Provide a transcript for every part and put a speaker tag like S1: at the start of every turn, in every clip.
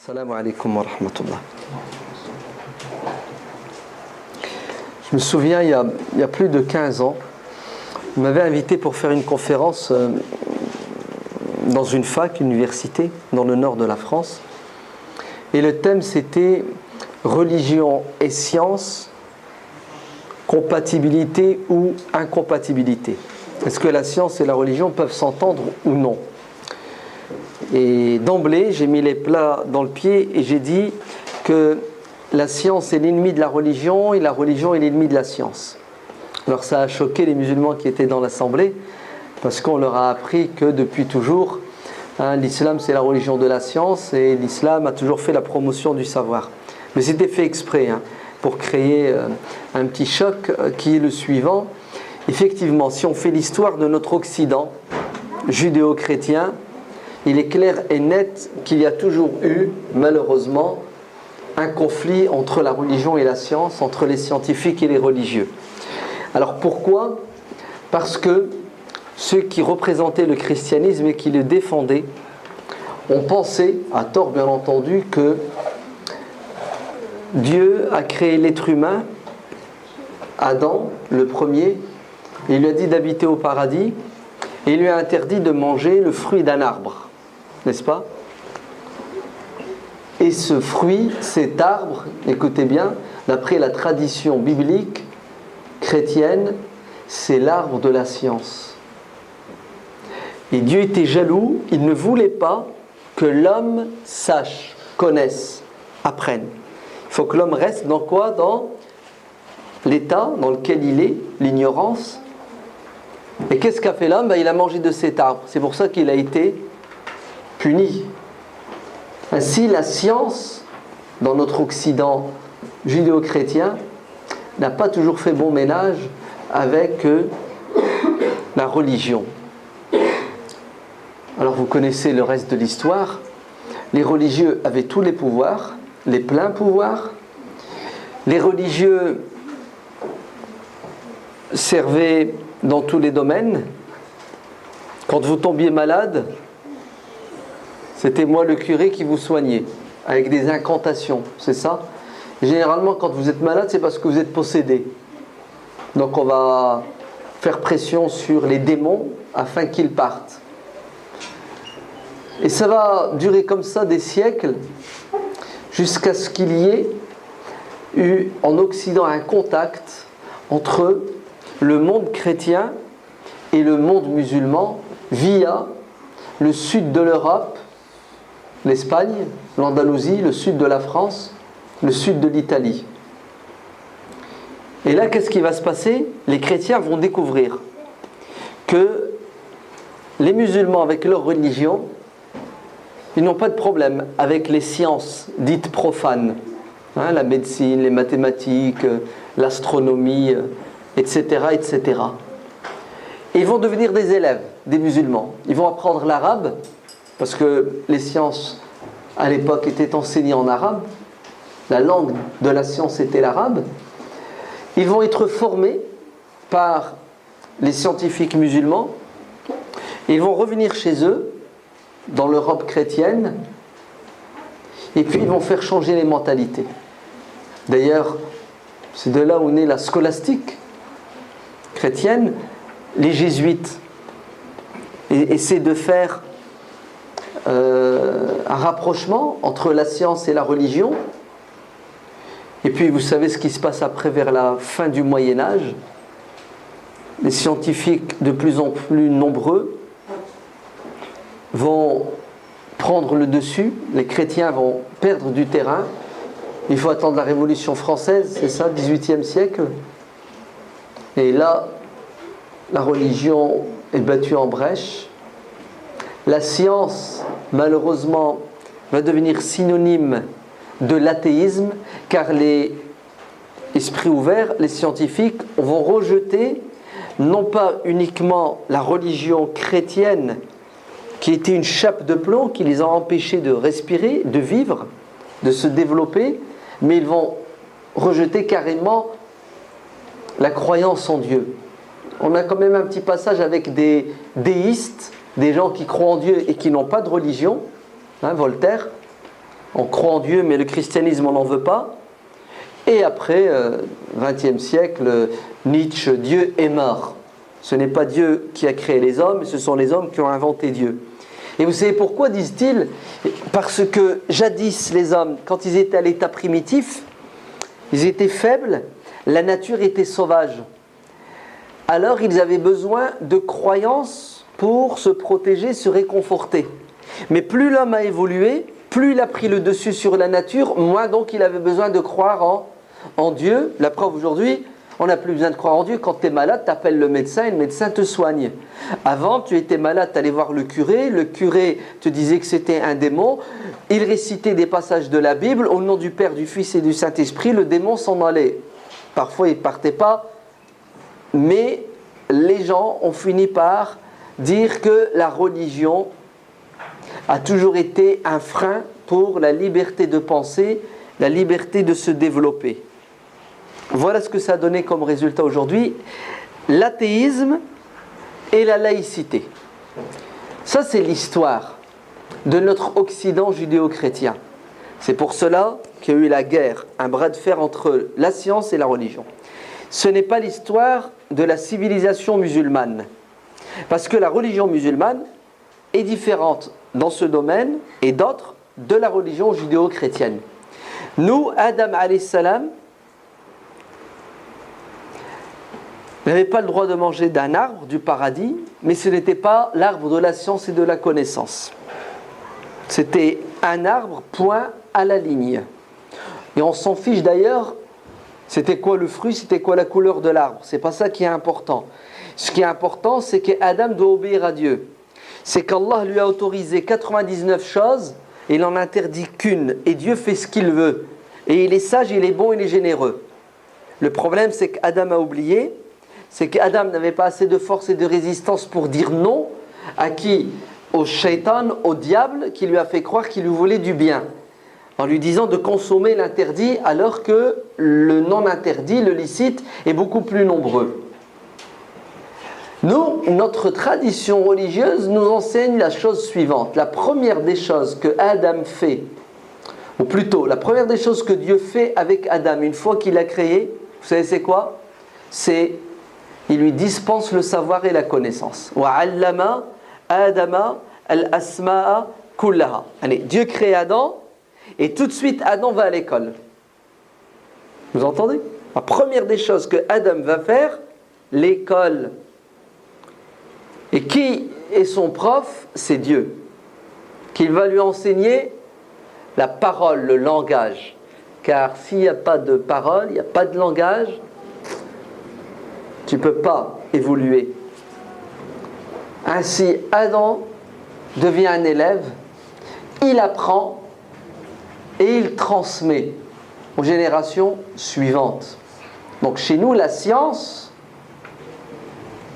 S1: Salam alaikum wa rahmatullah. Je me souviens, il y a plus de 15 ans, on m'avait invité pour faire une conférence dans une fac, université, dans le nord de la France. Et le thème, c'était religion et science, compatibilité ou incompatibilité. Est-ce que la science et la religion peuvent s'entendre ou non? Et d'emblée, j'ai mis les plats dans le pied et j'ai dit que la science est l'ennemi de la religion et la religion est l'ennemi de la science. Alors ça a choqué les musulmans qui étaient dans l'assemblée parce qu'on leur a appris que depuis toujours, l'islam c'est la religion de la science et l'islam a toujours fait la promotion du savoir. Mais c'était fait exprès pour créer un petit choc qui est le suivant. Effectivement, si on fait l'histoire de notre Occident judéo-chrétien, il est clair et net qu'il y a toujours eu, malheureusement, un conflit entre la religion et la science, entre les scientifiques et les religieux. Alors pourquoi ? Parce que ceux qui représentaient le christianisme et qui le défendaient ont pensé, à tort bien entendu, que Dieu a créé l'être humain, Adam, le premier, et il lui a dit d'habiter au paradis, et il lui a interdit de manger le fruit d'un arbre. N'est-ce pas? Et ce fruit, cet arbre, écoutez bien, d'après la tradition biblique chrétienne, c'est l'arbre de la science. Et Dieu était jaloux, il ne voulait pas que l'homme sache, connaisse, apprenne. Il faut que l'homme reste dans quoi? Dans l'état dans lequel il est, l'ignorance. Et qu'est-ce qu'a fait l'homme? Il a mangé de cet arbre. C'est pour ça qu'il a été puni. Ainsi, la science, dans notre Occident judéo-chrétien, n'a pas toujours fait bon ménage avec la religion. Alors vous connaissez le reste de l'histoire. Les religieux avaient tous les pouvoirs, les pleins pouvoirs. Les religieux servaient dans tous les domaines. Quand vous tombiez malade, c'était moi le curé qui vous soignait, avec des incantations, c'est ça? Généralement, quand vous êtes malade, c'est parce que vous êtes possédé. Donc on va faire pression sur les démons afin qu'ils partent. Et ça va durer comme ça des siècles, jusqu'à ce qu'il y ait eu en Occident un contact entre le monde chrétien et le monde musulman via le sud de l'Europe, l'Espagne, l'Andalousie, le sud de la France, le sud de l'Italie. Et là, qu'est-ce qui va se passer? Les chrétiens vont découvrir que les musulmans, avec leur religion, ils n'ont pas de problème avec les sciences dites profanes, la médecine, les mathématiques, l'astronomie, etc., etc. Et ils vont devenir des élèves, des musulmans. Ils vont apprendre l'arabe, parce que les sciences à l'époque étaient enseignées en arabe. La langue de la science était l'arabe. Ils vont être formés par les scientifiques musulmans. Ils vont revenir chez eux, dans l'Europe chrétienne, et puis ils vont faire changer les mentalités. D'ailleurs, c'est de là où naît la scolastique chrétienne. Les jésuites essaient de faire un rapprochement entre la science et la religion. Et puis vous savez ce qui se passe après, vers la fin du Moyen-Âge. Les scientifiques de plus en plus nombreux vont prendre le dessus, les chrétiens vont perdre du terrain. Il faut attendre la Révolution française, c'est ça, 18e siècle. Et là, la religion est battue en brèche. La science, malheureusement, va devenir synonyme de l'athéisme, car les esprits ouverts, les scientifiques, vont rejeter non pas uniquement la religion chrétienne, qui était une chape de plomb qui les a empêchés de respirer, de vivre, de se développer, mais ils vont rejeter carrément la croyance en Dieu. On a quand même un petit passage avec des déistes, des gens qui croient en Dieu et qui n'ont pas de religion, Voltaire, On croit en Dieu, mais le christianisme, on n'en veut pas. Et après, 20e siècle, Nietzsche, Dieu est mort. Ce n'est pas Dieu qui a créé les hommes, ce sont les hommes qui ont inventé Dieu. Et vous savez pourquoi, disent-ils? Parce que jadis, les hommes, quand ils étaient à l'état primitif, ils étaient faibles, la nature était sauvage. Alors ils avaient besoin de croyances pour se protéger, se réconforter. Mais plus l'homme a évolué, plus il a pris le dessus sur la nature, moins donc il avait besoin de croire en Dieu. La preuve aujourd'hui, on n'a plus besoin de croire en Dieu. Quand tu es malade, tu appelles le médecin et le médecin te soigne. Avant, tu étais malade, tu allais voir le curé te disait que c'était un démon, il récitait des passages de la Bible, au nom du Père, du Fils et du Saint-Esprit, le démon s'en allait. Parfois, il ne partait pas, mais les gens ont fini par dire que la religion a toujours été un frein pour la liberté de penser, la liberté de se développer. Voilà ce que ça a donné comme résultat aujourd'hui, l'athéisme et la laïcité. Ça, c'est l'histoire de notre Occident judéo-chrétien. C'est pour cela qu'il y a eu la guerre, un bras de fer entre la science et la religion. Ce n'est pas l'histoire de la civilisation musulmane. Parce que la religion musulmane est différente dans ce domaine et d'autres de la religion judéo-chrétienne. Nous, Adam alayhi salam, n'avait pas le droit de manger d'un arbre du paradis, mais ce n'était pas l'arbre de la science et de la connaissance. C'était un arbre point à la ligne. Et on s'en fiche d'ailleurs, c'était quoi le fruit, c'était quoi la couleur de l'arbre. C'est pas ça qui est important. Ce qui est important, c'est qu'Adam doit obéir à Dieu. C'est qu'Allah lui a autorisé 99 choses et il n'en interdit qu'une. Et Dieu fait ce qu'il veut. Et il est sage, il est bon, il est généreux. Le problème, c'est qu'Adam a oublié. C'est qu'Adam n'avait pas assez de force et de résistance pour dire non à qui? Au shaitan, au diable, qui lui a fait croire qu'il lui voulait du bien. En lui disant de consommer l'interdit alors que le non-interdit, le licite, est beaucoup plus nombreux. Nous, notre tradition religieuse nous enseigne la chose suivante. La première des choses que Adam fait, ou plutôt, la première des choses que Dieu fait avec Adam, une fois qu'il l'a créé, vous savez c'est quoi? C'est, il lui dispense le savoir et la connaissance. « Wa'allama Adama al-asma'a kullaha » Allez, Dieu crée Adam, et tout de suite Adam va à l'école. Vous entendez? La première des choses que Adam va faire, l'école. Et qui est son prof? C'est Dieu. Qu'il va lui enseigner la parole, le langage. Car s'il n'y a pas de parole, il n'y a pas de langage, tu ne peux pas évoluer. Ainsi, Adam devient un élève, il apprend et il transmet aux générations suivantes. Donc chez nous, la science,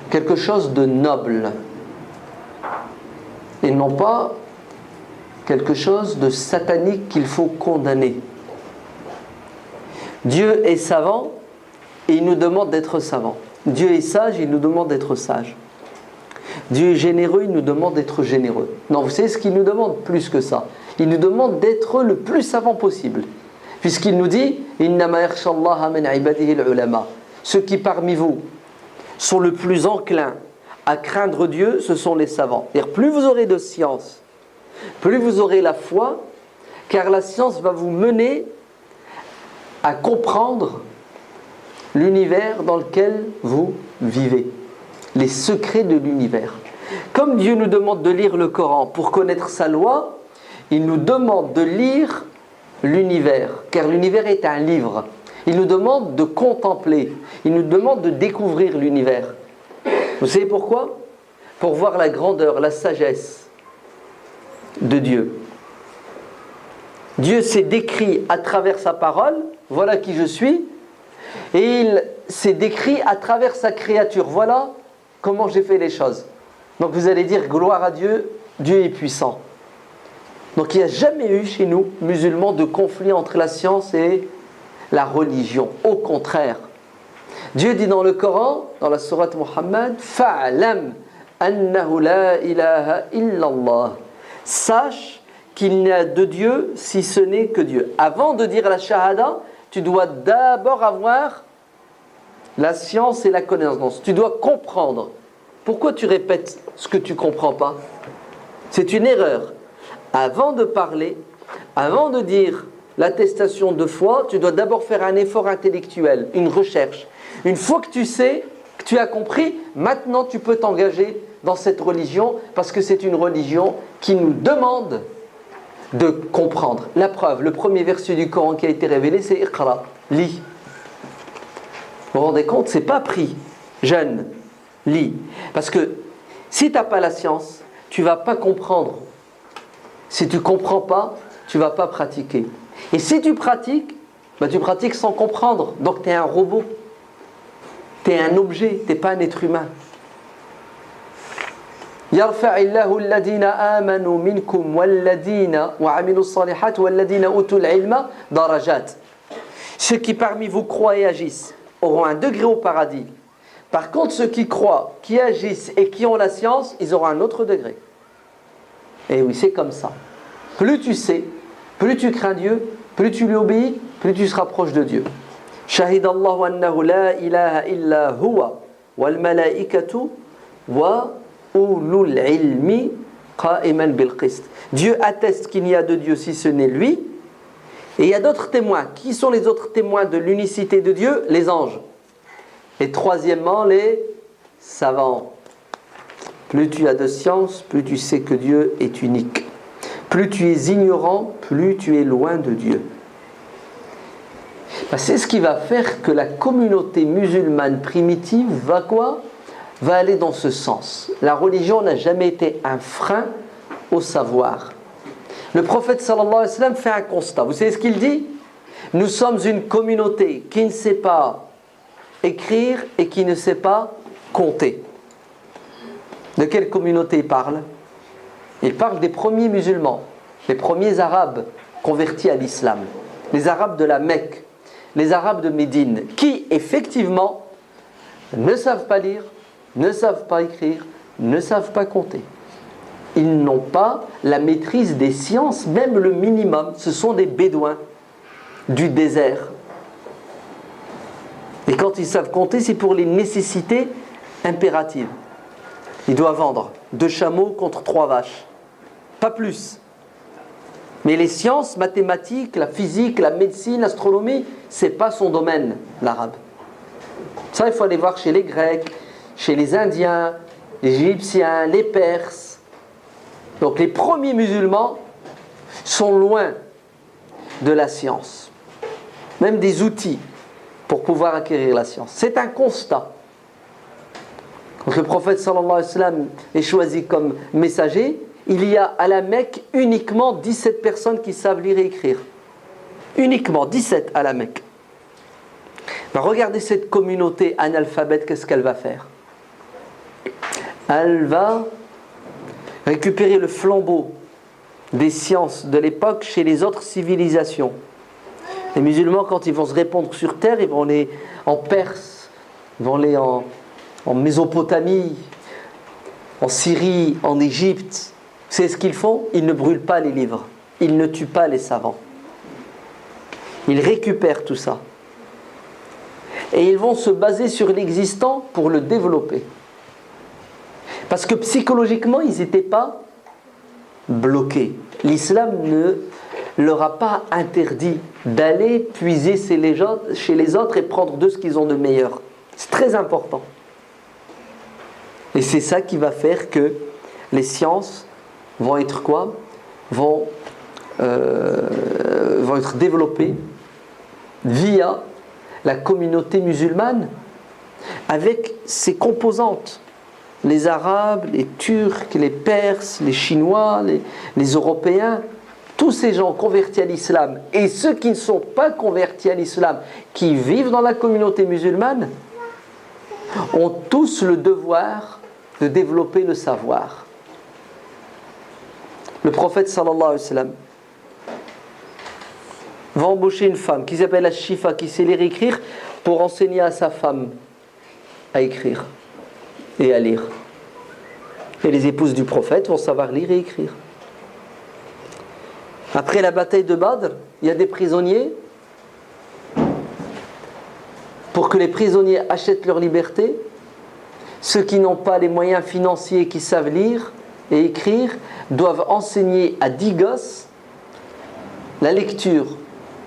S1: quelque chose de noble, et non pas quelque chose de satanique qu'il faut condamner. Dieu est savant et il nous demande d'être savant. Dieu est sage, il nous demande d'être sage. Dieu est généreux, il nous demande d'être généreux. Non, vous savez ce qu'il nous demande plus que ça? Il nous demande d'être le plus savant possible. Puisqu'il nous dit « Innama yakhshallaha min ibadihi al-ulama » Ceux qui parmi vous sont le plus enclins à craindre Dieu, ce sont les savants. C'est-à-dire, plus vous aurez de science, plus vous aurez la foi, car la science va vous mener à comprendre l'univers dans lequel vous vivez, les secrets de l'univers. Comme Dieu nous demande de lire le Coran pour connaître sa loi, il nous demande de lire l'univers, car l'univers est un livre. Il nous demande de contempler, il nous demande de découvrir l'univers. Vous savez pourquoi? Pour voir la grandeur, la sagesse de Dieu. Dieu s'est décrit à travers sa parole, voilà qui je suis, et il s'est décrit à travers sa créature, voilà comment j'ai fait les choses. Donc vous allez dire gloire à Dieu, Dieu est puissant. Donc il n'y a jamais eu chez nous, musulmans, de conflit entre la science et la religion. Au contraire, Dieu dit dans le Coran, dans la sourate Muhammad, Fa'alam annahu la ilaha illallah. Sache qu'il n'y a de Dieu si ce n'est que Dieu. Avant de dire la shahada, tu dois d'abord avoir la science et la connaissance. Tu dois comprendre. Pourquoi tu répètes ce que tu ne comprends pas? C'est une erreur. Avant de parler, avant de dire l'attestation de foi, tu dois d'abord faire un effort intellectuel, une recherche. Une fois que tu sais, que tu as compris, maintenant tu peux t'engager dans cette religion parce que c'est une religion qui nous demande de comprendre. La preuve, le premier verset du Coran qui a été révélé, c'est Iqra, lis. Vous vous rendez compte, c'est pas pris. Jeune, lis. Parce que si tu n'as pas la science, tu ne vas pas comprendre. Si tu ne comprends pas, tu ne vas pas pratiquer. Et si tu pratiques, tu pratiques sans comprendre. Donc tu es un robot. Tu es un objet, tu n'es pas un être humain. يرفع الله الذين آمنوا منكم والذين وعملوا الصالحات والذين أوتوا العلم درجات. Ceux qui parmi vous croient et agissent auront un degré au paradis. Par contre, ceux qui croient, qui agissent et qui ont la science, ils auront un autre degré. Et oui, c'est comme ça. Plus tu sais, plus tu crains Dieu, plus tu lui obéis, plus tu seras proche de Dieu. شهد الله أنه لا إله إلا هو والملائكة وأولو العلم قائما بالقسط. Dieu atteste qu'il n'y a de Dieu si ce n'est lui. Et il y a d'autres témoins. Qui sont les autres témoins de l'unicité de Dieu? Les anges. Et troisièmement, les savants. Plus tu as de science, plus tu sais que Dieu est unique. Plus tu es ignorant, plus tu es loin de Dieu. C'est ce qui va faire que la communauté musulmane primitive va quoi? Va aller dans ce sens. La religion n'a jamais été un frein au savoir. Le prophète sallallahu alayhi wa sallam fait un constat. Vous savez ce qu'il dit? Nous sommes une communauté qui ne sait pas écrire et qui ne sait pas compter. De quelle communauté il parle? Il parle des premiers musulmans, les premiers arabes convertis à l'islam, les arabes de la Mecque, les arabes de Médine, qui effectivement ne savent pas lire, ne savent pas écrire, ne savent pas compter. Ils n'ont pas la maîtrise des sciences, même le minimum. Ce sont des bédouins du désert. Et quand ils savent compter, c'est pour les nécessités impératives. Il doit vendre 2 chameaux contre 3 vaches. Pas plus. Mais les sciences, mathématiques, la physique, la médecine, l'astronomie, c'est pas son domaine, l'arabe. Ça, il faut aller voir chez les Grecs, chez les Indiens, les Égyptiens, les Perses. Donc les premiers musulmans sont loin de la science. Même des outils pour pouvoir acquérir la science. C'est un constat. Quand le prophète sallallahu alayhi wa sallam est choisi comme messager, il y a à la Mecque uniquement 17 personnes qui savent lire et écrire. Uniquement 17 à la Mecque. Regardez cette communauté analphabète, qu'est-ce qu'elle va faire? Elle va récupérer le flambeau des sciences de l'époque chez les autres civilisations. Les musulmans, quand ils vont se répandre sur terre, ils vont aller en Perse, ils vont aller en Mésopotamie, en Syrie, en Égypte. C'est ce qu'ils font? Ils ne brûlent pas les livres, ils ne tuent pas les savants. Ils récupèrent tout ça. Et ils vont se baser sur l'existant pour le développer. Parce que psychologiquement, ils n'étaient pas bloqués. L'islam ne leur a pas interdit d'aller puiser chez les autres et prendre de ce qu'ils ont de meilleur. C'est très important. Et c'est ça qui va faire que les sciences vont être quoi? Vont être développées via la communauté musulmane avec ses composantes. Les Arabes, les Turcs, les Perses, les Chinois, les Européens, tous ces gens convertis à l'islam et ceux qui ne sont pas convertis à l'islam, qui vivent dans la communauté musulmane, ont tous le devoir de développer le savoir. Le prophète sallallahu alayhi wa sallam va embaucher une femme qui s'appelle Ash-Shifa, qui sait lire et écrire, pour enseigner à sa femme à écrire et à lire. Et les épouses du prophète vont savoir lire et écrire. Après la bataille de Badr, il y a des prisonniers. Pour que les prisonniers achètent leur liberté, ceux qui n'ont pas les moyens financiers, qui savent lire et écrire, doivent enseigner à 10 gosses la lecture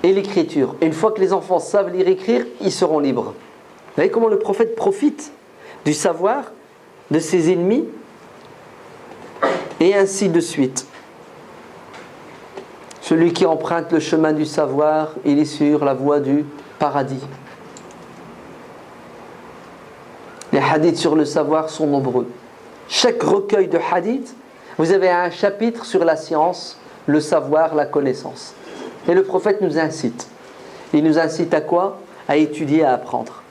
S1: et l'écriture. Et une fois que les enfants savent lire et écrire, ils seront libres. Vous voyez comment le prophète profite du savoir de ses ennemis, et ainsi de suite. Celui qui emprunte le chemin du savoir, il est sur la voie du paradis. Les hadiths sur le savoir sont nombreux. Chaque recueil de hadiths, vous avez un chapitre sur la science, le savoir, la connaissance. Et le prophète nous incite. Il nous incite à quoi? À étudier, à apprendre.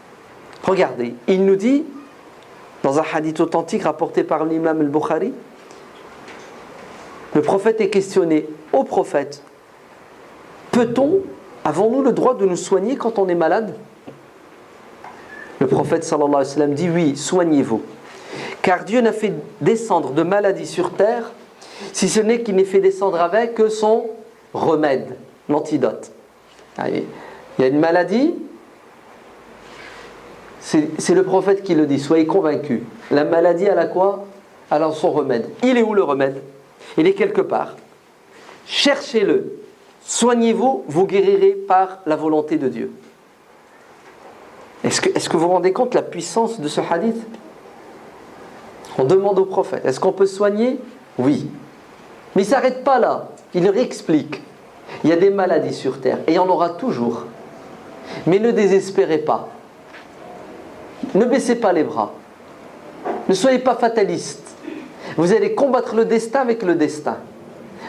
S1: Regardez, il nous dit, dans un hadith authentique rapporté par l'imam al-Bukhari, le prophète est questionné: ô prophète, avons-nous le droit de nous soigner quand on est malade? Le prophète sallallahu alayhi wa sallam dit: oui, soignez-vous. Car Dieu n'a fait descendre de maladie sur terre, si ce n'est qu'il n'ait fait descendre avec son remède, l'antidote. Il y a une maladie, c'est le prophète qui le dit, soyez convaincus. La maladie, elle a quoi? Elle a son remède. Il est où le remède? Il est quelque part. Cherchez-le. Soignez-vous, vous guérirez par la volonté de Dieu. Est-ce que vous vous rendez compte de la puissance de ce hadith? On demande au prophète: est-ce qu'on peut soigner? Oui. Mais il ne s'arrête pas là. Il leur explique: il y a des maladies sur terre, et il y en aura toujours. Mais ne désespérez pas. Ne baissez pas les bras. Ne soyez pas fatalistes. Vous allez combattre le destin avec le destin.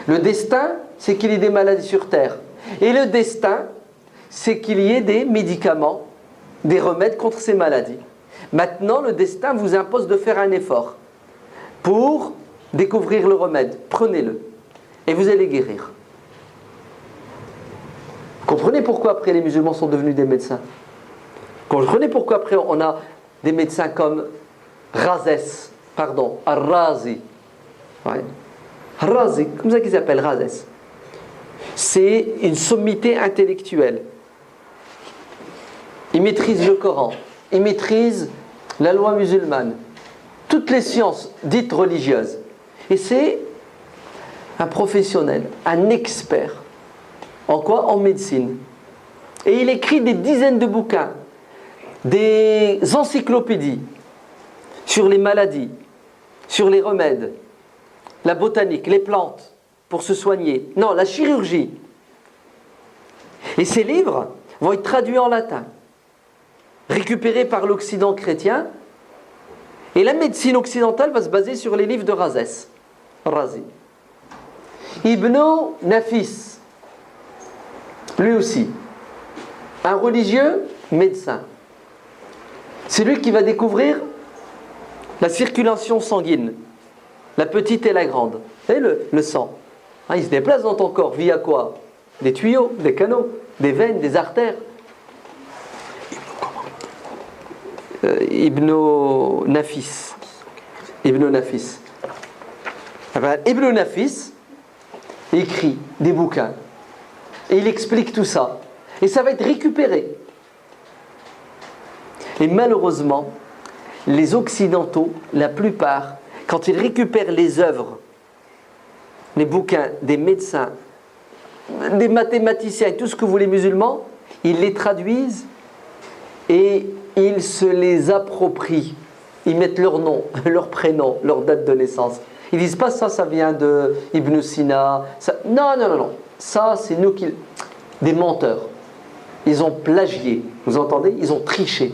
S1: Le destin, c'est qu'il y ait des maladies sur terre. Et le destin, c'est qu'il y ait des médicaments, des remèdes contre ces maladies. Maintenant, le destin vous impose de faire un effort pour découvrir le remède. Prenez-le. Et vous allez guérir. Comprenez pourquoi après les musulmans sont devenus des médecins? Comprenez pourquoi après on a des médecins comme Ar-Razi. Ouais. Ar-Razi, comme ça qu'il s'appelle, Razès. C'est une sommité intellectuelle. Il maîtrise le Coran, il maîtrise la loi musulmane, toutes les sciences dites religieuses. Et c'est un professionnel, un expert. En quoi? En médecine. Et il écrit des dizaines de bouquins, des encyclopédies sur les maladies, sur les remèdes, la botanique, les plantes pour se soigner. Non, la chirurgie. Et ces livres vont être traduits en latin, récupérés par l'Occident chrétien. Et la médecine occidentale va se baser sur les livres de Razi. Ibn Nafis, lui aussi, un religieux médecin. C'est lui qui va découvrir la circulation sanguine, la petite et la grande. Vous savez, le sang, il se déplace dans ton corps via quoi? Des tuyaux, des canaux, des veines, des artères. Ibn Nafis. Ibn Nafis écrit des bouquins et il explique tout ça. Et ça va être récupéré. Et malheureusement, les Occidentaux, la plupart, quand ils récupèrent les œuvres, les bouquins des médecins, des mathématiciens et tout ce que vous voulez musulmans, ils les traduisent et ils se les approprient. Ils mettent leur nom, leur prénom, leur date de naissance. Ils disent pas ça vient de Ibn Sina. Ça... Non. Ça, c'est nous qui... Des menteurs. Ils ont plagié. Vous entendez? Ils ont triché.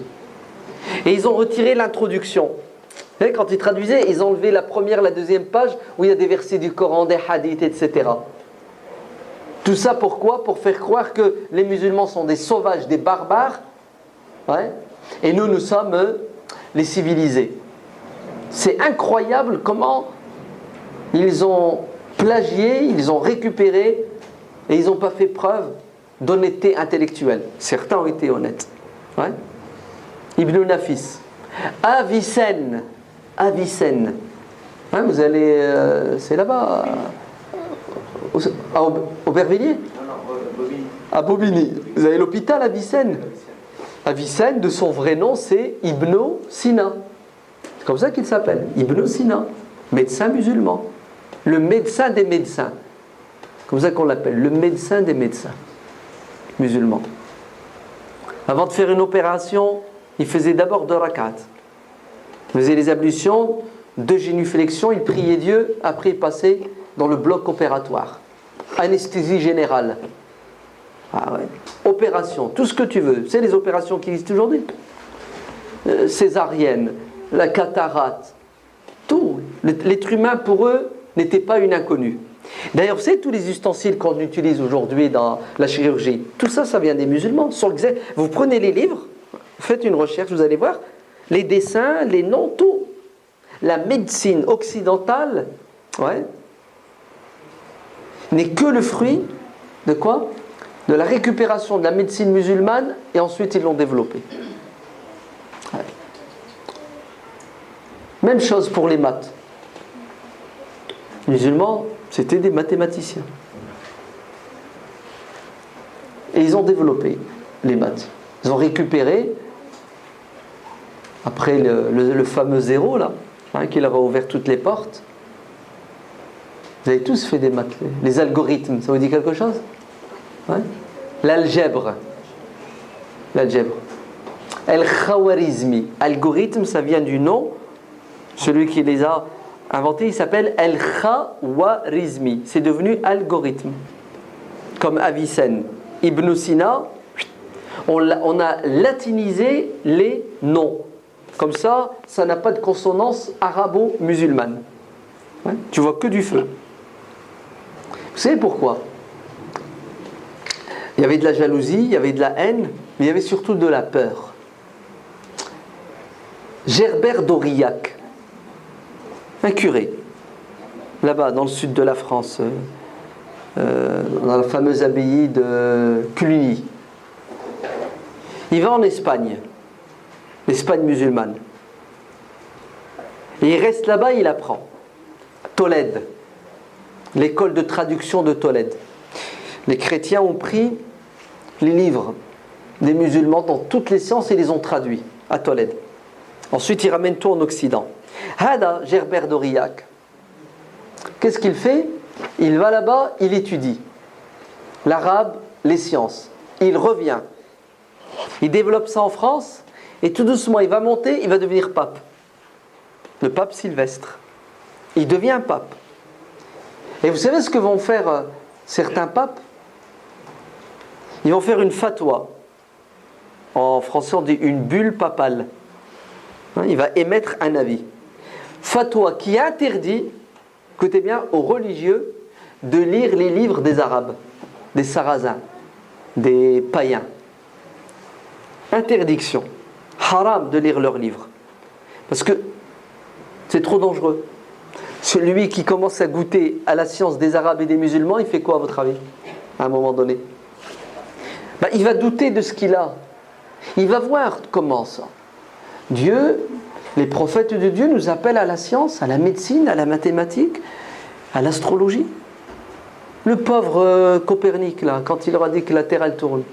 S1: Et ils ont retiré l'introduction. Vous savez, quand ils traduisaient, ils ont enlevé la première, la deuxième page où il y a des versets du Coran, des hadiths, etc. Tout ça pourquoi? Pour faire croire que les musulmans sont des sauvages, des barbares. Ouais. Et nous sommes les civilisés. C'est incroyable comment ils ont plagié, ils ont récupéré et ils n'ont pas fait preuve d'honnêteté intellectuelle. Certains ont été honnêtes. Ouais. Ibn Nafis. Avicenne. Hein, vous allez... c'est là-bas, À Aubervilliers?
S2: Bobigny.
S1: À Bobigny. Vous avez l'hôpital à Vicenne. Avicenne, de son vrai nom, c'est Ibn Sina. C'est comme ça qu'il s'appelle, Ibn Sina, médecin musulman. Le médecin des médecins. Comme ça qu'on l'appelle, le médecin des médecins musulmans. Avant de faire une opération, il faisait d'abord 2 rak'at. Il faisait les ablutions, 2 génuflexions, il priait Dieu, après il passait dans le bloc opératoire. Anesthésie générale. Ah ouais. Opération, tout ce que tu veux. C'est les opérations qui existent aujourd'hui. Césarienne, la cataracte, tout. L'être humain, pour eux, n'était pas une inconnue. D'ailleurs, vous savez, tous les ustensiles qu'on utilise aujourd'hui dans la chirurgie, tout ça, ça vient des musulmans. Vous prenez les livres, faites une recherche, vous allez voir, les dessins, les noms, tout. La médecine occidentale, ouais, n'est que le fruit de quoi? De la récupération de la médecine musulmane, et ensuite ils l'ont développée. Ouais. Même chose pour les maths. Les musulmans, c'était des mathématiciens. Et ils ont développé les maths. Ils ont récupéré, après le fameux zéro, là, hein, qui leur a ouvert toutes les portes. Vous avez tous fait des maths. Les algorithmes, ça vous dit quelque chose? Ouais. L'algèbre. L'algèbre. El-Khawarizmi. Algorithme, ça vient du nom. Celui qui les a inventés, il s'appelle El-Khawarizmi. C'est devenu algorithme. Comme Avicenne. Ibn Sina, on a latinisé les noms. Comme ça, ça n'a pas de consonance arabo-musulmane. Ouais. Tu vois que du feu. Vous savez pourquoi? Il y avait de la jalousie, il y avait de la haine, mais il y avait surtout de la peur. Gerbert d'Aurillac, un curé, là-bas dans le sud de la France, dans la fameuse abbaye de Cluny. Il va en Espagne, l'Espagne musulmane. Et il reste là-bas, il apprend. Tolède, l'école de traduction de Tolède. Les chrétiens ont pris les livres des musulmans dans toutes les sciences et les ont traduits à Tolède. Ensuite, ils ramènent tout en Occident. Hada, Gerbert d'Aurillac, qu'est-ce qu'il fait? Il va là-bas, il étudie l'arabe, les sciences. Il revient. Il développe ça en France et tout doucement, il va monter, il va devenir pape. Le pape Sylvestre. Il devient pape. Et vous savez ce que vont faire certains papes? Ils vont faire une fatwa. En français, on dit une bulle papale. Il va émettre un avis. Fatwa qui interdit, écoutez bien, aux religieux de lire les livres des Arabes, des Sarrasins, des païens. Interdiction. Haram de lire leurs livres. Parce que c'est trop dangereux. Celui qui commence à goûter à la science des Arabes et des musulmans, il fait quoi à votre avis? À un moment donné, il va douter de ce qu'il a. Il va voir comment ça. Dieu, les prophètes de Dieu nous appellent à la science, à la médecine, à la mathématique, à l'astrologie. Le pauvre Copernic, là, quand il leur a dit que la Terre elle tourne,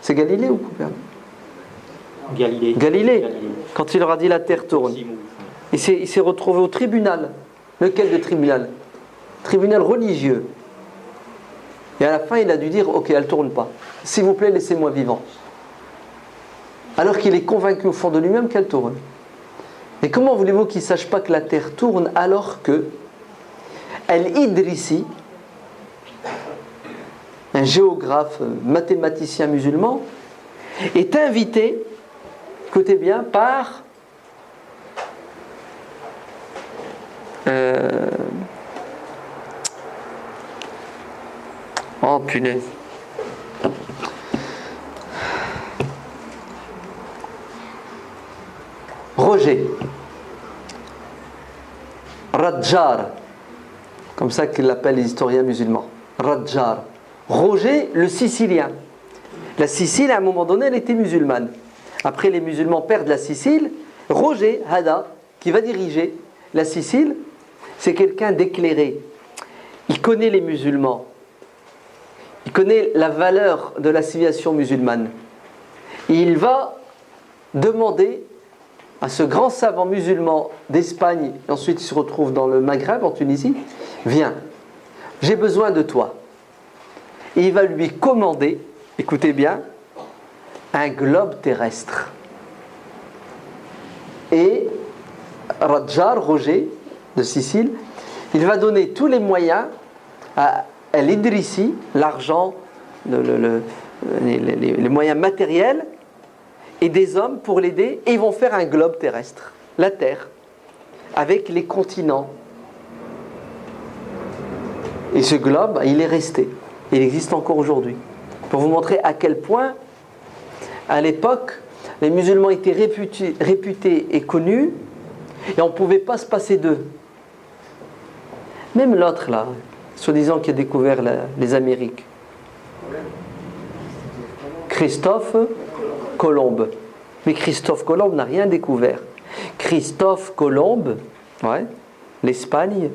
S1: c'est Galilée ou Copernic? Galilée. Quand il leur a dit la Terre tourne, il s'est retrouvé au tribunal. Lequel de tribunal? Tribunal religieux. Et à la fin, il a dû dire, ok, elle ne tourne pas. S'il vous plaît, laissez-moi vivant. Alors qu'il est convaincu au fond de lui-même qu'elle tourne. Et comment voulez-vous qu'il ne sache pas que la Terre tourne alors que Al-Idrisi, un géographe, mathématicien musulman, est invité, écoutez bien, par oh punaise. Roger Radjar, comme ça qu'ils l'appellent les historiens musulmans. Radjar. Roger le Sicilien. La Sicile, à un moment donné, elle était musulmane. Après, les musulmans perdent la Sicile. Roger Hada, qui va diriger la Sicile, c'est quelqu'un d'éclairé. il connaît les musulmans, il connaît la valeur de la civilisation musulmane. Et il va demander à ce grand savant musulman d'Espagne, et ensuite il se retrouve dans le Maghreb, en Tunisie, viens, j'ai besoin de toi. Et il va lui commander, écoutez bien, un globe terrestre. Et Radjar, Roger de Sicile, il va donner tous les moyens à l'Idrissi, l'argent, les moyens matériels et des hommes pour l'aider, et ils vont faire un globe terrestre, la Terre, avec les continents. Et ce globe, il est resté. Il existe encore aujourd'hui. Pour vous montrer à quel point, à l'époque, les musulmans étaient réputés et connus, et on ne pouvait pas se passer d'eux. Même l'autre, là, soi-disant qui a découvert les Amériques. Christophe Colomb. Mais Christophe Colomb n'a rien découvert. Christophe Colomb, ouais, l'Espagne,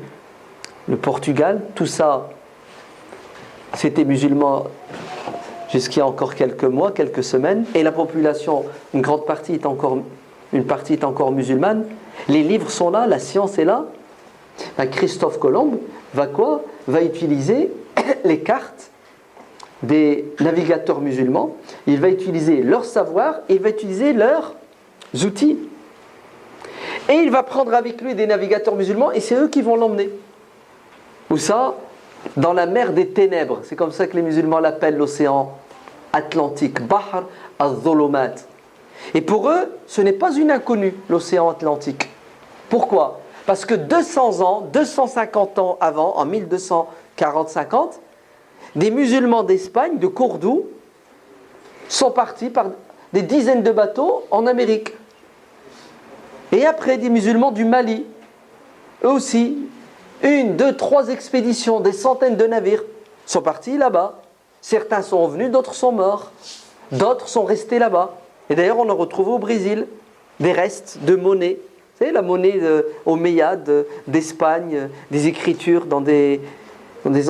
S1: le Portugal, tout ça, c'était musulman jusqu'il y a encore quelques mois, quelques semaines, et la population, une partie est encore musulmane. Les livres sont là, la science est là. Christophe Colomb va utiliser les cartes des navigateurs musulmans, il va utiliser leur savoir, il va utiliser leurs outils. Et il va prendre avec lui des navigateurs musulmans, et c'est eux qui vont l'emmener. Où ça ? Dans la mer des ténèbres. C'est comme ça que les musulmans l'appellent, l'océan Atlantique. Bahr al-Zulumat. Et pour eux, ce n'est pas une inconnue, l'océan Atlantique. Pourquoi ? Parce que 200 ans, 250 ans avant, en 1240-50, des musulmans d'Espagne, de Cordoue, sont partis par des dizaines de bateaux en Amérique. Et après, des musulmans du Mali, eux aussi, 1, 2, 3 expéditions, des centaines de navires sont partis là-bas. Certains sont revenus, d'autres sont morts. D'autres sont restés là-bas. Et d'ailleurs, on a retrouvé au Brésil des restes de monnaie. Vous savez, la monnaie omeyyade d'Espagne, des écritures dans des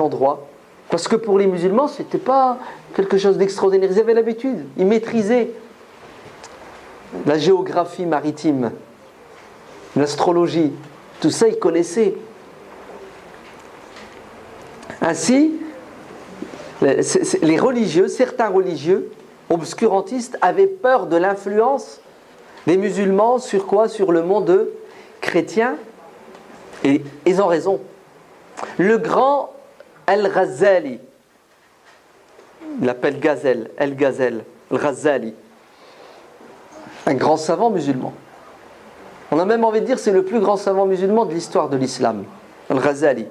S1: endroits. Parce que pour les musulmans, ce n'était pas quelque chose d'extraordinaire. Ils avaient l'habitude, ils maîtrisaient la géographie maritime, l'astrologie, tout ça, ils connaissaient. Ainsi, les religieux, certains religieux obscurantistes avaient peur de l'influence des musulmans sur quoi ? Sur le monde chrétien. Et ils ont raison. Le grand Al-Ghazali, il l'appelle Ghazal, Al-Ghazali, un grand savant musulman. On a même envie de dire que c'est le plus grand savant musulman de l'histoire de l'islam. Al-Ghazali.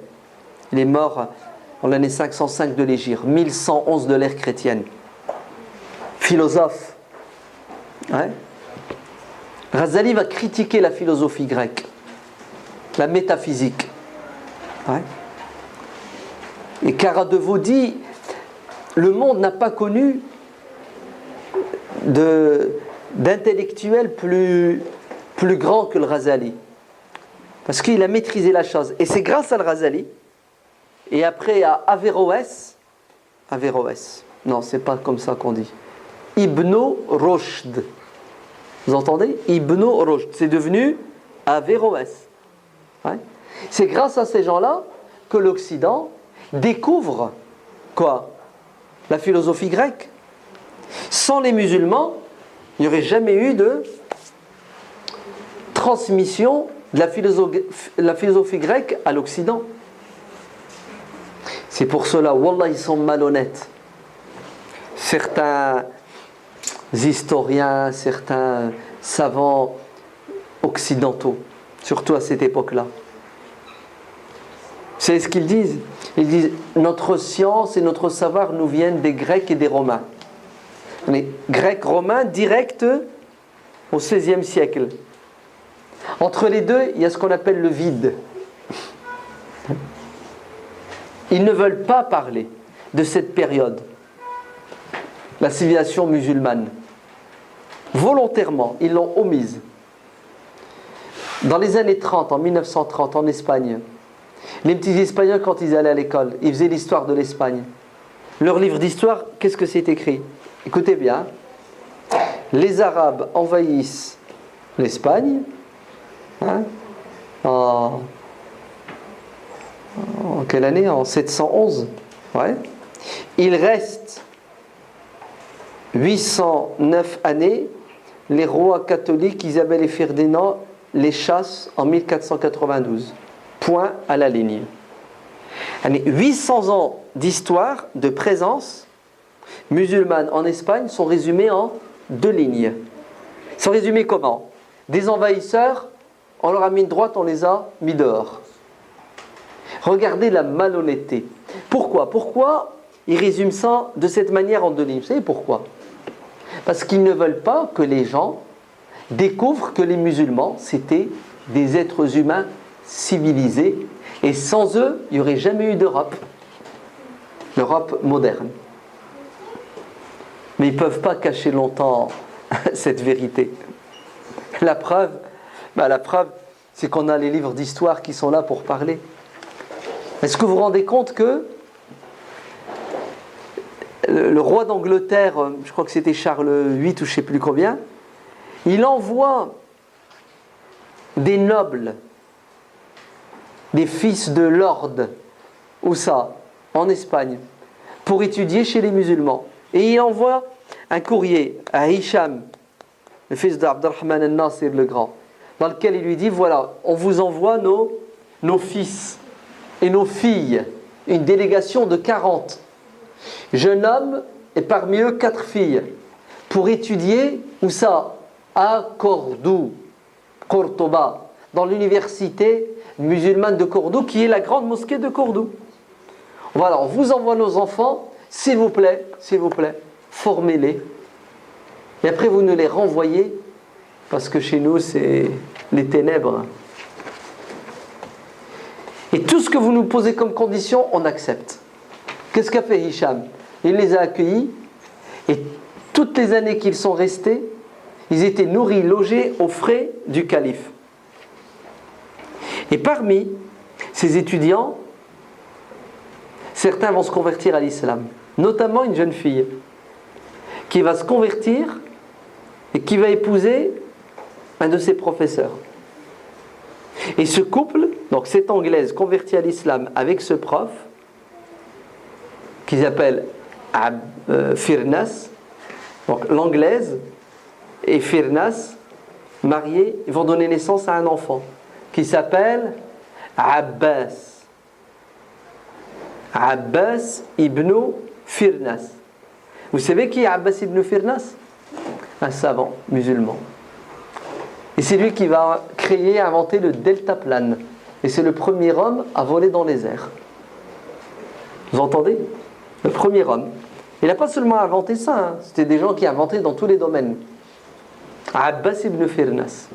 S1: Il est mort en l'année 505 de l'Hégire, 1111 de l'ère chrétienne. Philosophe. Ouais. Ghazali va critiquer la philosophie grecque, la métaphysique. Ouais. Et Karadevo dit, le monde n'a pas connu d'intellectuel plus grand que le Ghazali. Parce qu'il a maîtrisé la chose. Et c'est grâce à le Ghazali, et après à Averroès, non, c'est pas comme ça qu'on dit, Ibn Rushd. Vous entendez ? Ibn Rushd, c'est devenu Averroès. Ouais. C'est grâce à ces gens-là que l'Occident découvre quoi ? La philosophie grecque. Sans les musulmans, il n'y aurait jamais eu de transmission de la philosophie grecque à l'Occident. C'est pour cela, wallah, ils sont malhonnêtes. Certains historiens, certains savants occidentaux, surtout à cette époque-là. C'est ce qu'ils disent. Ils disent, notre science et notre savoir nous viennent des Grecs et des Romains. Les Grecs, Romains, direct au XVIe siècle. Entre les deux, il y a ce qu'on appelle le vide. Ils ne veulent pas parler de cette période, la civilisation musulmane. Volontairement, ils l'ont omise. Dans les années 30, en 1930, en Espagne, Les petits Espagnols, quand ils allaient à l'école, ils faisaient l'histoire de l'Espagne. Leur livre d'histoire, qu'est-ce que c'est écrit? Écoutez bien. Les Arabes envahissent l'Espagne, hein, en quelle année? En 711. Ouais. Il reste 809 années. Les rois catholiques Isabelle et Ferdinand les chassent en 1492. Point à la ligne. 800 ans d'histoire, de présence musulmane en Espagne sont résumés en 2 lignes. Ils sont résumés comment? Des envahisseurs, on leur a mis une droite, on les a mis dehors. Regardez la malhonnêteté. Pourquoi ils résument ça de cette manière en 2 lignes? Vous savez pourquoi? Parce qu'ils ne veulent pas que les gens découvrent que les musulmans, c'était des êtres humains civilisés, et sans eux, il n'y aurait jamais eu d'Europe. L'Europe moderne. Mais ils ne peuvent pas cacher longtemps cette vérité. La preuve, c'est qu'on a les livres d'histoire qui sont là pour parler. Est-ce que vous vous rendez compte que le roi d'Angleterre, je crois que c'était Charles VIII ou je ne sais plus combien, il envoie des nobles, des fils de lords, où ça? En Espagne, pour étudier chez les musulmans. Et il envoie un courrier à Hicham, le fils d'Abdurrahman al-Nasir le Grand, dans lequel il lui dit, voilà, on vous envoie nos fils et nos filles, une délégation de 40 jeunes hommes, et parmi eux 4 filles, pour étudier, où ça? À Cordoba, dans l'université musulmane de Cordoue, qui est la grande mosquée de Cordoue. Voilà, on vous envoie nos enfants, s'il vous plaît, formez-les. Et après vous nous les renvoyez, parce que chez nous c'est les ténèbres. Et tout ce que vous nous posez comme condition, on accepte. Qu'est-ce qu'a fait Hicham? Il les a accueillis, et toutes les années qu'ils sont restés, ils étaient nourris, logés aux frais du calife. Et parmi ces étudiants, certains vont se convertir à l'islam, notamment une jeune fille qui va se convertir et qui va épouser un de ses professeurs. Et ce couple, donc cette Anglaise convertie à l'islam avec ce prof, qu'ils appellent Firnas, donc l'Anglaise et Firnas, mariés, ils vont donner naissance à un enfant qui s'appelle Abbas. Abbas ibn Firnas. Vous savez qui est Abbas ibn Firnas? Un savant musulman. Et c'est lui qui va créer, inventer le deltaplane. Et c'est le premier homme à voler dans les airs. Vous entendez? Le premier homme. Il n'a pas seulement inventé ça, hein. C'était des gens qui inventaient dans tous les domaines. Abbas ibn Firnas.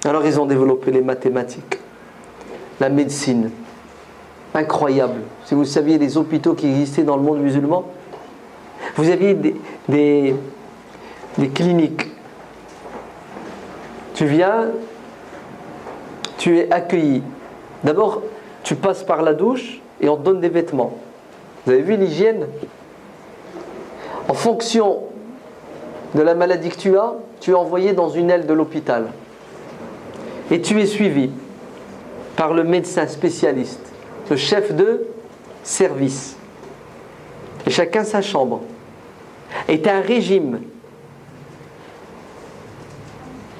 S1: Alors ils ont développé les mathématiques, la médecine. Incroyable. Si vous saviez les hôpitaux qui existaient dans le monde musulman, vous aviez des cliniques. Tu viens, tu es accueilli. D'abord, tu passes par la douche et on te donne des vêtements. Vous avez vu l'hygiène? En fonction de la maladie que tu es envoyé dans une aile de l'hôpital. Et tu es suivi par le médecin spécialiste, le chef de service. Et chacun sa chambre. Et tu as un régime.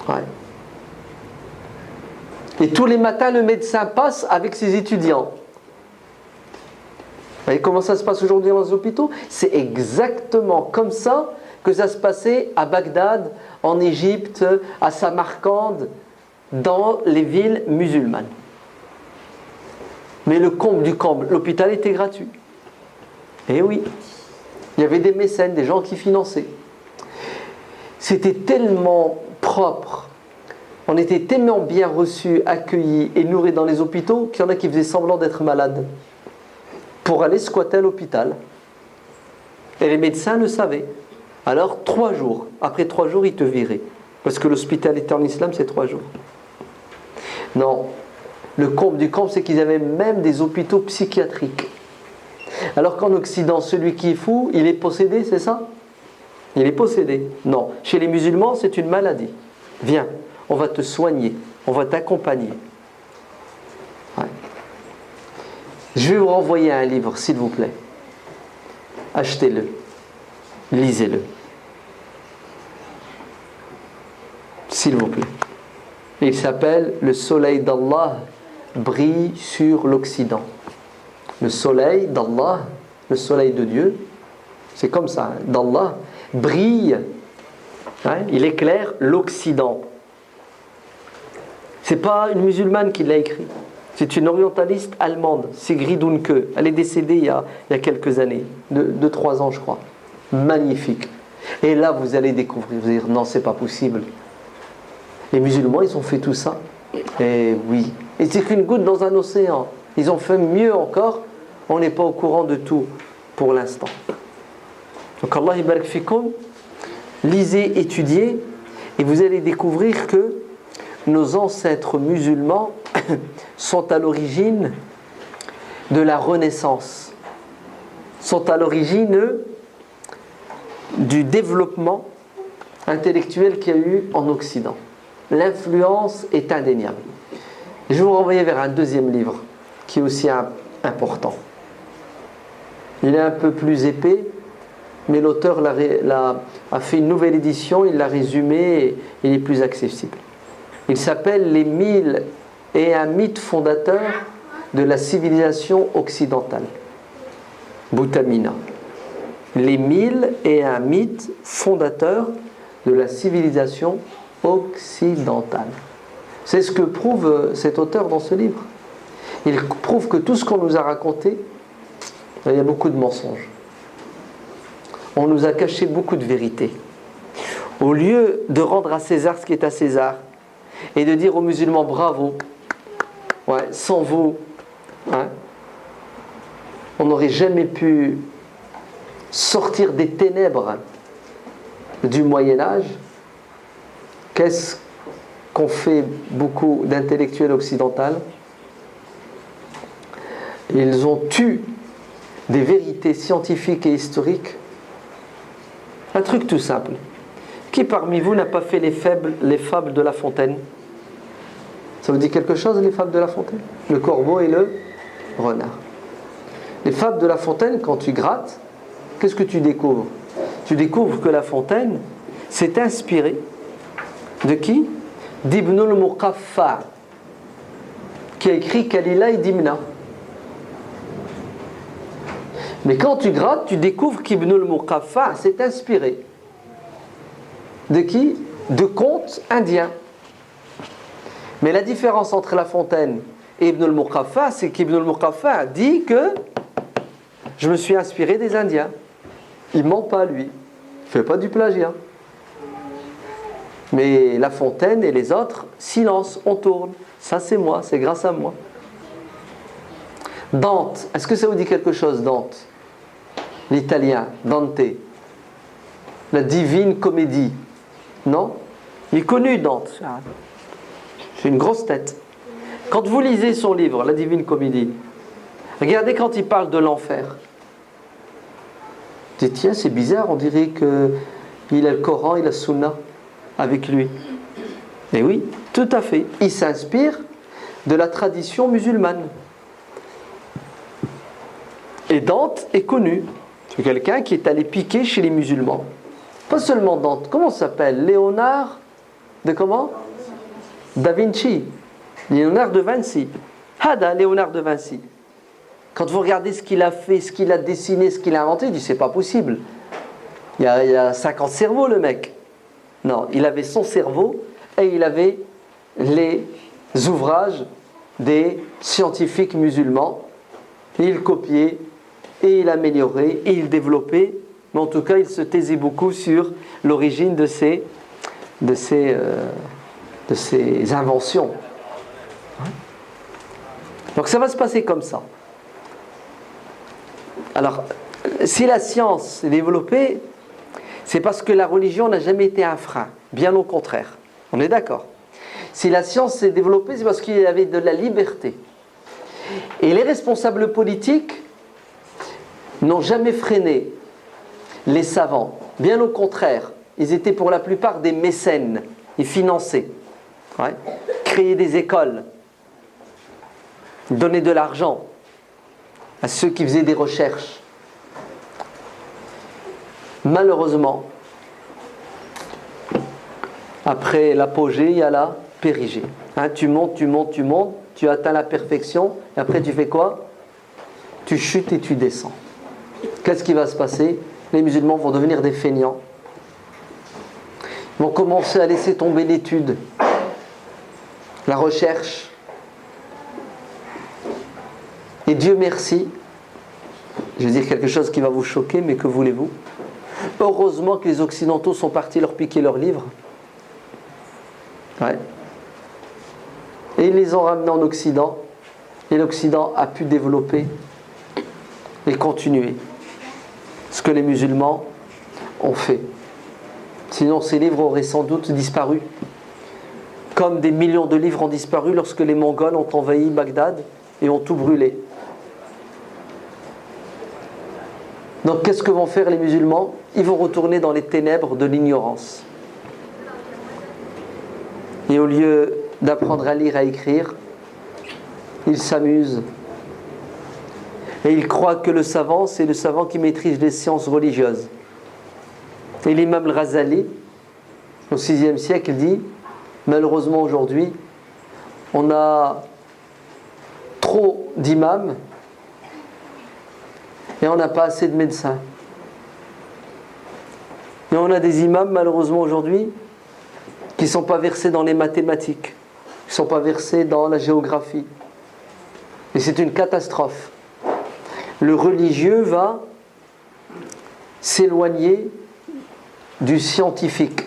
S1: Ouais. Et tous les matins, le médecin passe avec ses étudiants. Vous voyez comment ça se passe aujourd'hui dans les hôpitaux? C'est exactement comme ça que ça se passait à Bagdad, en Égypte, à Samarcande, dans les villes musulmanes. Mais le comble du comble, l'hôpital était gratuit. Et oui, il y avait des mécènes, des gens qui finançaient. C'était tellement propre, on était tellement bien reçus, accueillis et nourris dans les hôpitaux qu'il y en a qui faisaient semblant d'être malades pour aller squatter à l'hôpital. Et les médecins le savaient. Alors 3 jours, après 3 jours, ils te viraient. Parce que l'hospitalité en islam, c'est 3 jours. Non. Le comble du comble, c'est qu'ils avaient même des hôpitaux psychiatriques. Alors qu'en Occident, celui qui est fou, il est possédé, c'est ça? Il est possédé. Non. Chez les musulmans, c'est une maladie. Viens, on va te soigner, on va t'accompagner. Ouais. Je vais vous renvoyer un livre, s'il vous plaît. Achetez-le. Lisez-le. S'il vous plaît. Il s'appelle « Le soleil d'Allah brille sur l'Occident ». Le soleil d'Allah, le soleil de Dieu, c'est comme ça, d'Allah, brille, hein, il éclaire l'Occident. C'est pas une musulmane qui l'a écrit, c'est une orientaliste allemande, Sigrid Unke. Elle est décédée il y a quelques années, 2-3 ans je crois. Magnifique. Et là vous allez découvrir, vous allez dire non, c'est pas possible. Les musulmans ils ont fait tout ça. Et oui, et c'est qu'une goutte dans un océan. Ils ont fait mieux encore. On n'est pas au courant de tout pour l'instant. Donc Allah yabarak fikoum, lisez, étudiez, et vous allez découvrir que nos ancêtres musulmans sont à l'origine de la Renaissance, sont à l'origine du développement intellectuel qu'il y a eu en Occident. L'influence est indéniable. Je vais vous renvoyer vers un deuxième livre qui est aussi important. Il est un peu plus épais, mais l'auteur a fait une nouvelle édition, il l'a résumé et il est plus accessible. Il s'appelle « Les 1001 mythes fondateurs de la civilisation occidentale ». Boutamina. Les 1001 mythes fondateurs de la civilisation occidentale. C'est ce que prouve cet auteur dans ce livre. Il prouve que tout ce qu'on nous a raconté, il y a beaucoup de mensonges. On nous a caché beaucoup de vérités. Au lieu de rendre à César ce qui est à César et de dire aux musulmans bravo, ouais, sans vous, hein, on n'aurait jamais pu sortir des ténèbres du Moyen-Âge. Qu'est-ce qu'ont fait beaucoup d'intellectuels occidentaux? Ils ont tué des vérités scientifiques et historiques. Un truc tout simple. Qui parmi vous n'a pas fait les fables de La Fontaine? Ça vous dit quelque chose, les fables de La Fontaine? Le corbeau et le renard. Les fables de La Fontaine, quand tu grattes, qu'est-ce que tu découvres? Tu découvres que La Fontaine s'est inspiré de qui? d'Ibn al-Muqaffa, qui a écrit Kalila et Dimna. Mais quand tu grattes, tu découvres qu'Ibn al-Muqaffa s'est inspiré de qui? De contes indiens. Mais la différence entre La Fontaine et Ibn al-Muqaffa, c'est qu'Ibn al-Muqaffa a dit que je me suis inspiré des Indiens. Il ment pas, lui. Il fait pas du plagiat. Mais La Fontaine et les autres, silence, on tourne. Ça c'est moi, c'est grâce à moi. Dante, est-ce que ça vous dit quelque chose, Dante? L'italien, Dante. La Divine Comédie. Non? Il est connu, Dante. C'est une grosse tête. Quand vous lisez son livre, La Divine Comédie, regardez quand il parle de l'enfer. Vous dites, tiens, c'est bizarre, on dirait qu'il a le Coran, il a Sunna avec lui. Et oui, tout à fait. Il s'inspire de la tradition musulmane. Et Dante est connu. C'est quelqu'un qui est allé piquer chez les musulmans. Pas seulement Dante. Comment ça s'appelle? Léonard de comment? Da Vinci. Léonard de Vinci. Hada, Léonard de Vinci. Quand vous regardez ce qu'il a fait, ce qu'il a dessiné, ce qu'il a inventé, il dit c'est pas possible. Il y a 50 cerveaux le mec. Non, il avait son cerveau et il avait les ouvrages des scientifiques musulmans. Et il copiait, et il améliorait, et il développait. Mais en tout cas, il se taisait beaucoup sur l'origine de ces inventions. Donc ça va se passer comme ça. Alors, si la science s'est développée, c'est parce que la religion n'a jamais été un frein. Bien au contraire. On est d'accord. Si la science s'est développée, c'est parce qu'il y avait de la liberté. Et les responsables politiques n'ont jamais freiné les savants. Bien au contraire, ils étaient pour la plupart des mécènes. Ils finançaient. Ouais. Créer des écoles. Donner de l'argent à ceux qui faisaient des recherches. Malheureusement, après l'apogée, il y a la périgée. Hein, tu montes, tu atteins la perfection, et après tu fais quoi? Tu chutes et tu descends. Qu'est-ce qui va se passer? Les musulmans vont devenir des feignants. Ils vont commencer à laisser tomber l'étude, la recherche. Et Dieu merci, je vais dire quelque chose qui va vous choquer, mais que voulez-vous? Heureusement que les Occidentaux sont partis leur piquer leurs livres. Ouais. Et ils les ont ramenés en Occident. Et l'Occident a pu développer et continuer ce que les musulmans ont fait. Sinon ces livres auraient sans doute disparu. Comme des millions de livres ont disparu lorsque les Mongols ont envahi Bagdad et ont tout brûlé. Donc qu'est-ce que vont faire les musulmans? Ils vont retourner dans les ténèbres de l'ignorance. Et au lieu d'apprendre à lire, à écrire, ils s'amusent. Et ils croient que le savant, c'est le savant qui maîtrise les sciences religieuses. Et l'imam al-Ghazali, au VIe siècle, dit, malheureusement aujourd'hui, on a trop d'imams et on n'a pas assez de médecins. Et on a des imams, malheureusement aujourd'hui, qui ne sont pas versés dans les mathématiques, qui ne sont pas versés dans la géographie. Et c'est une catastrophe. Le religieux va s'éloigner du scientifique.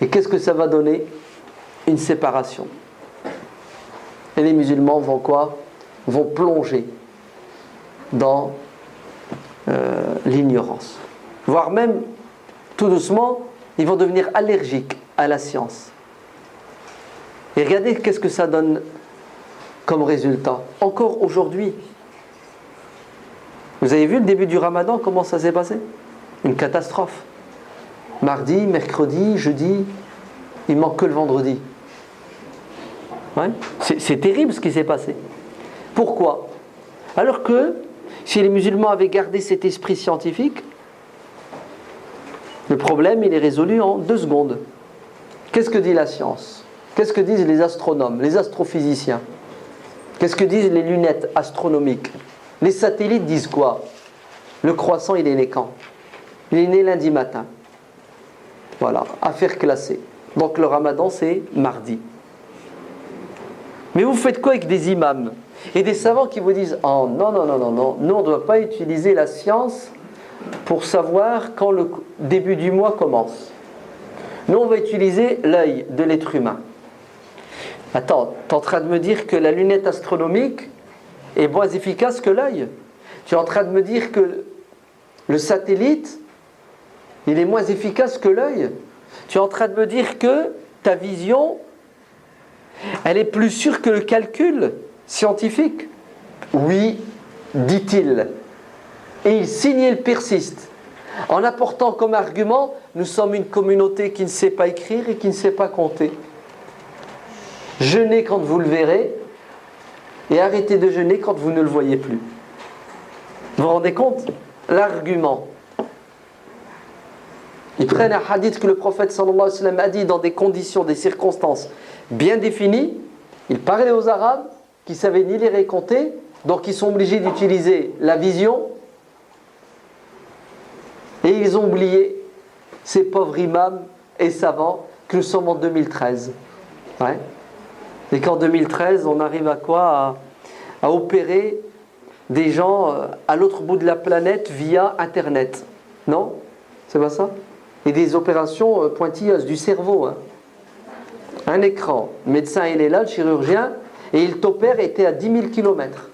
S1: Et qu'est-ce que ça va donner? Une séparation. Et les musulmans vont quoi? Vont plonger dans l'ignorance. Voire même, tout doucement, ils vont devenir allergiques à la science. Et regardez qu'est-ce que ça donne comme résultat. Encore aujourd'hui. Vous avez vu le début du Ramadan, comment ça s'est passé? Une catastrophe. Mardi, mercredi, jeudi, il manque que le vendredi. Ouais. C'est terrible ce qui s'est passé. Pourquoi? Alors que si les musulmans avaient gardé cet esprit scientifique, le problème il est résolu en 2 secondes. Qu'est-ce que dit la science? Qu'est-ce que disent les astronomes, les astrophysiciens? Qu'est-ce que disent les lunettes astronomiques? Les satellites disent quoi? Le croissant il est né quand? Il est né lundi matin. Voilà, affaire classée. Donc le Ramadan c'est mardi. Mais vous faites quoi avec des imams et des savants qui vous disent: oh non, nous on ne doit pas utiliser la science pour savoir quand le début du mois commence. Nous on va utiliser l'œil de l'être humain. Attends, tu es en train de me dire que la lunette astronomique est moins efficace que l'œil? Tu es en train de me dire que le satellite il est moins efficace que l'œil? Tu es en train de me dire que ta vision elle est plus sûre que le calcul scientifique? Oui, dit-il. Et il signe et il persiste. En apportant comme argument, nous sommes une communauté qui ne sait pas écrire et qui ne sait pas compter. Jeûnez quand vous le verrez et arrêtez de jeûner quand vous ne le voyez plus. Vous vous rendez compte? L'argument. Ils prennent un hadith que le prophète sallallahu alayhi wa sallam a dit dans des conditions, des circonstances bien définies. Ils parlaient aux Arabes qui ne savaient ni lire et compter, donc ils sont obligés d'utiliser la vision. Et ils ont oublié ces pauvres imams et savants que nous sommes en 2013. Ouais. Et qu'en 2013, on arrive à quoi? À opérer des gens à l'autre bout de la planète via Internet. Non? C'est pas ça? Et des opérations pointilleuses du cerveau. Hein. Un écran. Le médecin, il est là, le chirurgien, et il t'opère et tu es à 10 000 km.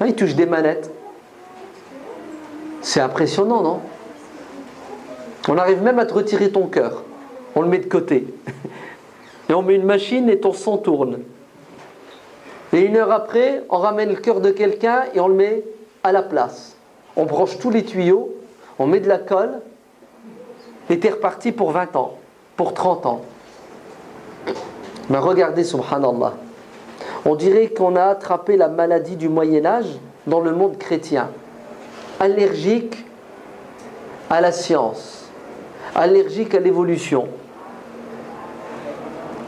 S1: Hein, il touche des manettes. C'est impressionnant, non? On arrive même à te retirer ton cœur. On le met de côté. Et on met une machine et ton sang tourne. Et 1 heure après, on ramène le cœur de quelqu'un et on le met à la place. On branche tous les tuyaux, on met de la colle, et t'es reparti pour 20 ans, pour 30 ans. Mais regardez, subhanallah. On dirait qu'on a attrapé la maladie du Moyen-Âge dans le monde chrétien. Allergique à la science, allergique à l'évolution.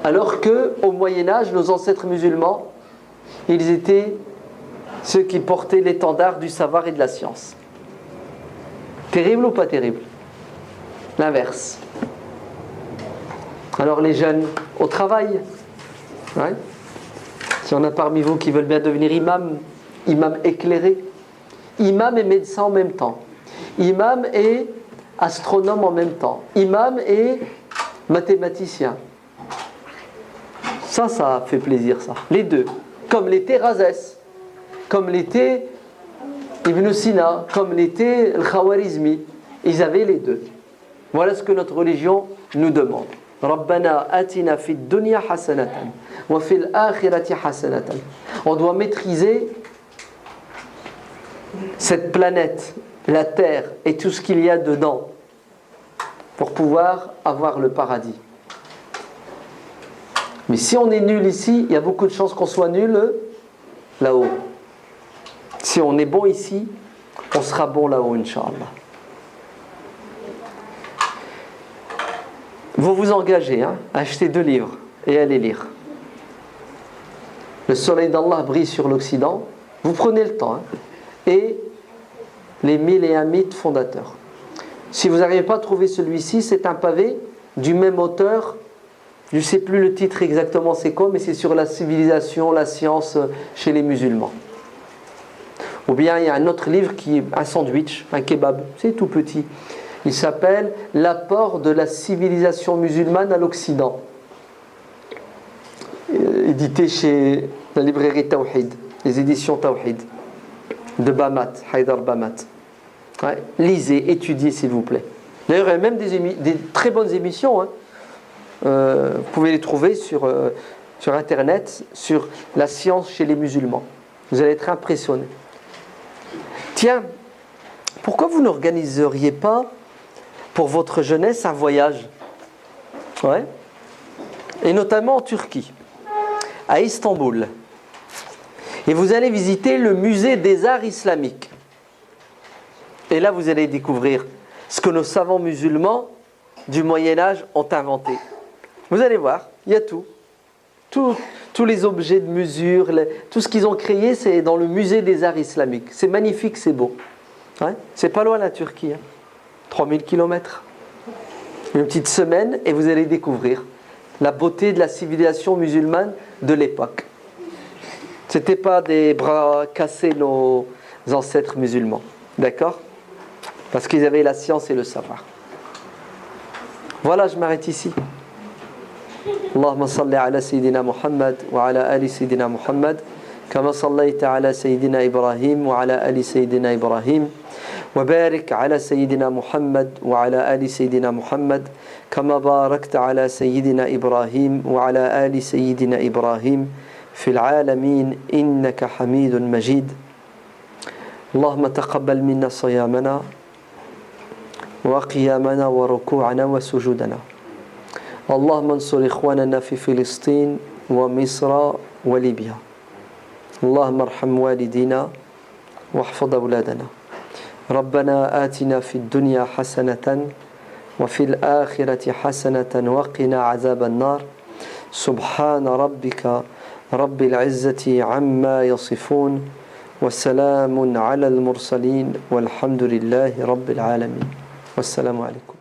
S1: Alors qu'au Moyen-Âge, nos ancêtres musulmans, ils étaient ceux qui portaient l'étendard du savoir et de la science. Terrible ou pas terrible? L'inverse. Alors les jeunes, au travail, ouais. Si on a parmi vous qui veulent bien devenir imam, imam éclairé, imam et médecin en même temps, imam et astronome en même temps, imam et mathématicien. Ça fait plaisir, ça. Les deux. Comme l'était Razès, comme l'était Ibn Sina, comme l'était le Khawarizmi. Ils avaient les deux. Voilà ce que notre religion nous demande. Rabbana atina fid dunya hasanatan wa fil akhirati hasanatan. On doit maîtriser cette planète, la terre et tout ce qu'il y a dedans pour pouvoir avoir le paradis. Mais si on est nul ici, il y a beaucoup de chances qu'on soit nul là-haut. Si on est bon ici, on sera bon là-haut, Inch'Allah. Vous vous engagez à acheter 2 livres et à les lire. Le soleil d'Allah brille sur l'Occident. Vous prenez le temps. Et les 1001 mythes fondateurs. Si vous n'arrivez pas à trouver celui-ci, c'est un pavé du même auteur. Je ne sais plus le titre exactement c'est quoi, mais c'est sur la civilisation, la science chez les musulmans. Ou bien il y a un autre livre qui est un sandwich, un kebab, c'est tout petit. Il s'appelle « L'apport de la civilisation musulmane à l'Occident ». Édité chez la librairie Tawhid, les éditions Tawhid, de Bamat, Haïdar Bamat. Ouais, lisez, étudiez s'il vous plaît. D'ailleurs, il y a même des très bonnes émissions. Vous pouvez les trouver sur Internet, sur la science chez les musulmans. Vous allez être impressionnés. Tiens, pourquoi vous n'organiseriez pas pour votre jeunesse un voyage? Ouais. Et notamment en Turquie, à Istanbul. Et vous allez visiter le musée des arts islamiques. Et là, vous allez découvrir ce que nos savants musulmans du Moyen-Âge ont inventé. Vous allez voir, il y a tout. Tous les objets de mesure, tout ce qu'ils ont créé, c'est dans le musée des arts islamiques. C'est magnifique, c'est beau. Ouais. C'est pas loin la Turquie. 3000 km. Une petite semaine et vous allez découvrir la beauté de la civilisation musulmane de l'époque. C'était pas des bras cassés nos ancêtres musulmans. D'accord? Parce qu'ils avaient la science et le savoir. Voilà, je m'arrête ici. اللهم صل على سيدنا محمد وعلى آل سيدنا محمد كما صليت على سيدنا إبراهيم وعلى آل سيدنا إبراهيم وبارك على سيدنا محمد وعلى آل سيدنا محمد كما باركت على سيدنا إبراهيم وعلى آل سيدنا إبراهيم في العالمين إنك حميد مجيد اللهم تقبل منا صيامنا وقيامنا وركوعنا وسجودنا اللهم انصر إخواننا في فلسطين ومصر وليبيا اللهم ارحم والدينا واحفظ أولادنا ربنا آتنا في الدنيا حسنة وفي الآخرة حسنة وقنا عذاب النار سبحان ربك رب العزة عما يصفون وسلام على المرسلين والحمد لله رب العالمين والسلام عليكم